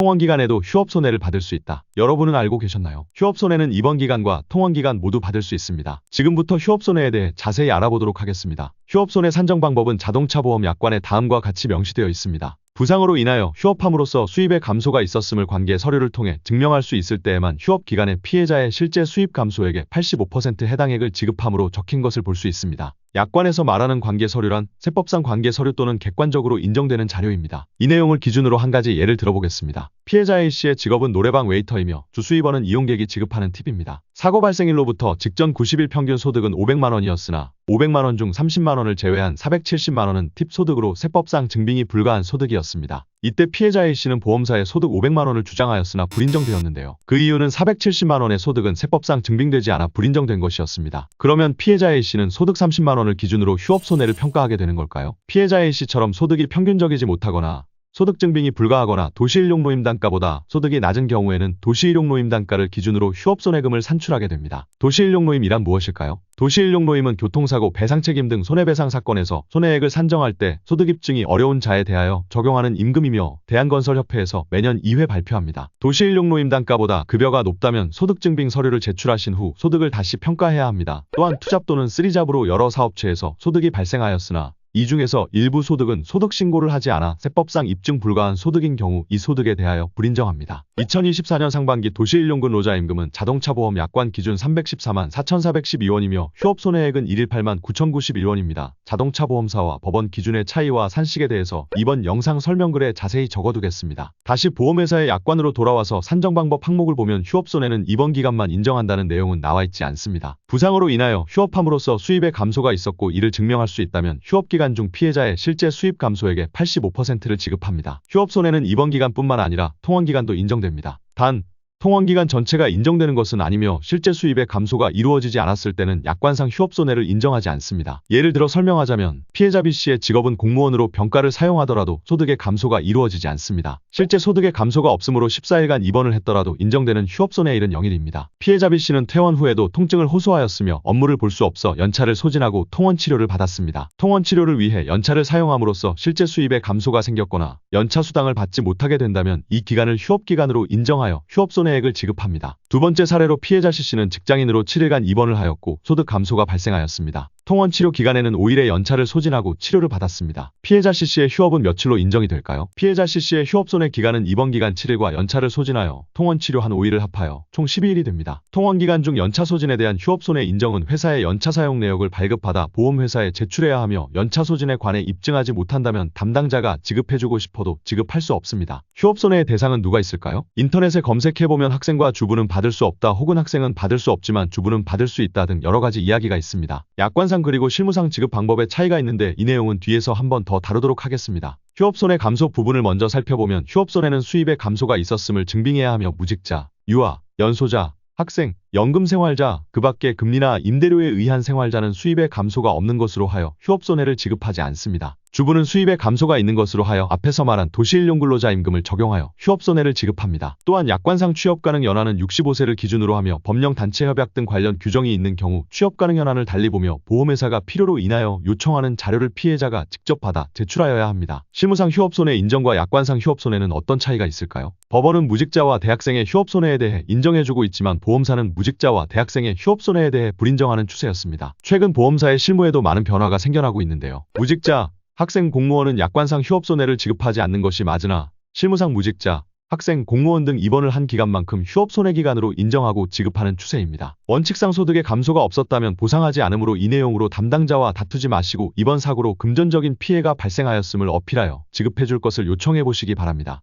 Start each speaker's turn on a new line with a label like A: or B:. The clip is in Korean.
A: 통원기간에도 휴업손해를 받을 수 있다. 여러분은 알고 계셨나요? 휴업손해는 입원기간과 통원기간 모두 받을 수 있습니다. 지금부터 휴업손해에 대해 자세히 알아보도록 하겠습니다. 휴업손해 산정 방법은 자동차보험 약관에 다음과 같이 명시되어 있습니다. 부상으로 인하여 휴업함으로써 수입의 감소가 있었음을 관계 서류를 통해 증명할 수 있을 때에만 휴업기간에 피해자의 실제 수입 감소액의 85% 해당액을 지급함으로 적힌 것을 볼 수 있습니다. 약관에서 말하는 관계 서류란 세법상 관계 서류 또는 객관적으로 인정되는 자료입니다. 이 내용을 기준으로 한 가지 예를 들어보겠습니다. 피해자 A씨의 직업은 노래방 웨이터이며 주 수입원은 이용객이 지급하는 팁입니다. 사고 발생일로부터 직전 90일 평균 소득은 500만 원이었으나 500만 원 중 30만 원을 제외한 470만 원은 팁 소득으로 세법상 증빙이 불가한 소득이었습니다. 이때 피해자 A씨는 보험사에 소득 500만 원을 주장하였으나 불인정되었는데요. 그 이유는 470만 원의 소득은 세법상 증빙되지 않아 불인정된 것이었습니다. 그러면 피해자 A씨는 소득 30만 원을 기준으로 휴업손해를 평가하게 되는 걸까요? 피해자 A씨처럼 소득이 평균적이지 못하거나 소득 증빙이 불가하거나 도시일용 노임단가보다 소득이 낮은 경우에는 도시일용 노임단가를 기준으로 휴업손해금을 산출하게 됩니다. 도시일용 노임이란 무엇일까요? 도시일용 노임은 교통사고, 배상책임 등 손해배상 사건에서 손해액을 산정할 때 소득 입증이 어려운 자에 대하여 적용하는 임금이며 대한건설협회에서 매년 2회 발표합니다. 도시일용 노임단가보다 급여가 높다면 소득증빙 서류를 제출하신 후 소득을 다시 평가해야 합니다. 또한 투잡 또는 쓰리잡으로 여러 사업체에서 소득이 발생하였으나 이 중에서 일부 소득은 소득 신고를 하지 않아 세법상 입증 불가한 소득인 경우 이 소득에 대하여 불인정합니다. 2024년 상반기 도시일용 근로자임금은 자동차보험 약관 기준 314만 4,412원이며 휴업손해액은 1일 8만 9,091원입니다. 자동차보험사와 법원 기준의 차이와 산식에 대해서 이번 영상 설명글에 자세히 적어두겠습니다. 다시 보험회사의 약관으로 돌아와서 산정방법 항목을 보면 휴업손해는 입원 기간만 인정한다는 내용은 나와있지 않습니다. 부상으로 인하여 휴업함으로써 수입의 감소가 있었고 이를 증명할 수 있다면 휴업기간 중 피해자의 실제 수입 감소액의 85%를 지급합니다. 휴업손해는 입원기간뿐만 아니라 통원기간도 인정됩니다. 단, 통원기간 전체가 인정되는 것은 아니며 실제 수입의 감소가 이루어지지 않았을 때는 약관상 휴업손해를 인정하지 않습니다. 예를 들어 설명하자면 피해자 B씨의 직업은 공무원으로 병가를 사용하더라도 소득의 감소가 이루어지지 않습니다. 실제 소득의 감소가 없으므로 14일간 입원을 했더라도 인정되는 휴업손해일은 0일입니다. 피해자 B씨는 퇴원 후에도 통증을 호소하였으며 업무를 볼 수 없어 연차를 소진하고 통원치료를 받았습니다. 통원치료를 위해 연차를 사용함으로써 실제 수입에 감소가 생겼거나 연차 수당을 받지 못하게 된다면 이 기간을 휴업기간으로 인정하여 휴업손해 액을 지급합니다. 두 번째 사례로 피해자 C씨는 직장인으로 7일간 입원을 하였고 소득 감소가 발생하였습니다. 통원치료 기간에는 5일의 연차를 소진하고 치료를 받았습니다. 피해자 C씨의 휴업은 며칠로 인정이 될까요? 피해자 C씨의 휴업손해 기간은 입원기간 7일과 연차를 소진하여 통원치료 한 5일을 합하여 총 12일이 됩니다. 통원기간 중 연차 소진에 대한 휴업손해 인정은 회사의 연차 사용 내역을 발급받아 보험회사에 제출해야 하며 연차 소진에 관해 입증하지 못한다면 담당자가 지급해주고 싶어도 지급할 수 없습니다. 휴업손해의 대상은 누가 있을까요? 인터넷에 검색해보면 학생과 주부는 받을 수 없다 혹은 학생은 받을 수 없지만 주부는 받을 수 있다 등 여러가지 이야기가 있습니다. 약관상 그리고 실무상 지급 방법에 차이가 있는데 이 내용은 뒤에서 한번 더 다루도록 하겠습니다. 휴업손해 감소 부분을 먼저 살펴보면 휴업손해는 수입의 감소가 있었음을 증빙해야 하며 무직자, 유아, 연소자, 학생, 연금생활자, 그 밖에 금리나 임대료에 의한 생활자는 수입의 감소가 없는 것으로 하여 휴업손해를 지급하지 않습니다. 주부는 수입의 감소가 있는 것으로 하여 앞에서 말한 도시일용 근로자임금을 적용하여 휴업손해를 지급합니다. 또한 약관상 취업가능 연한은 65세를 기준으로 하며 법령 단체 협약 등 관련 규정이 있는 경우 취업가능 연한을 달리 보며 보험회사가 필요로 인하여 요청하는 자료를 피해자가 직접 받아 제출하여야 합니다. 실무상 휴업손해 인정과 약관상 휴업손해는 어떤 차이가 있을까요? 법원은 무직자와 대학생의 휴업손해에 대해 인정해주고 있지만 보험사는 무직자와 대학생의 휴업손해에 대해 불인정하는 추세였습니다. 최근 보험사의 실무에도 많은 변화가 생겨나고 있는데요. 무직자, 학생, 공무원은 약관상 휴업손해를 지급하지 않는 것이 맞으나 실무상 무직자, 학생, 공무원 등 입원을 한 기간만큼 휴업손해기간으로 인정하고 지급하는 추세입니다. 원칙상 소득의 감소가 없었다면 보상하지 않으므로 이 내용으로 담당자와 다투지 마시고 이번 사고로 금전적인 피해가 발생하였음을 어필하여 지급해줄 것을 요청해보시기 바랍니다.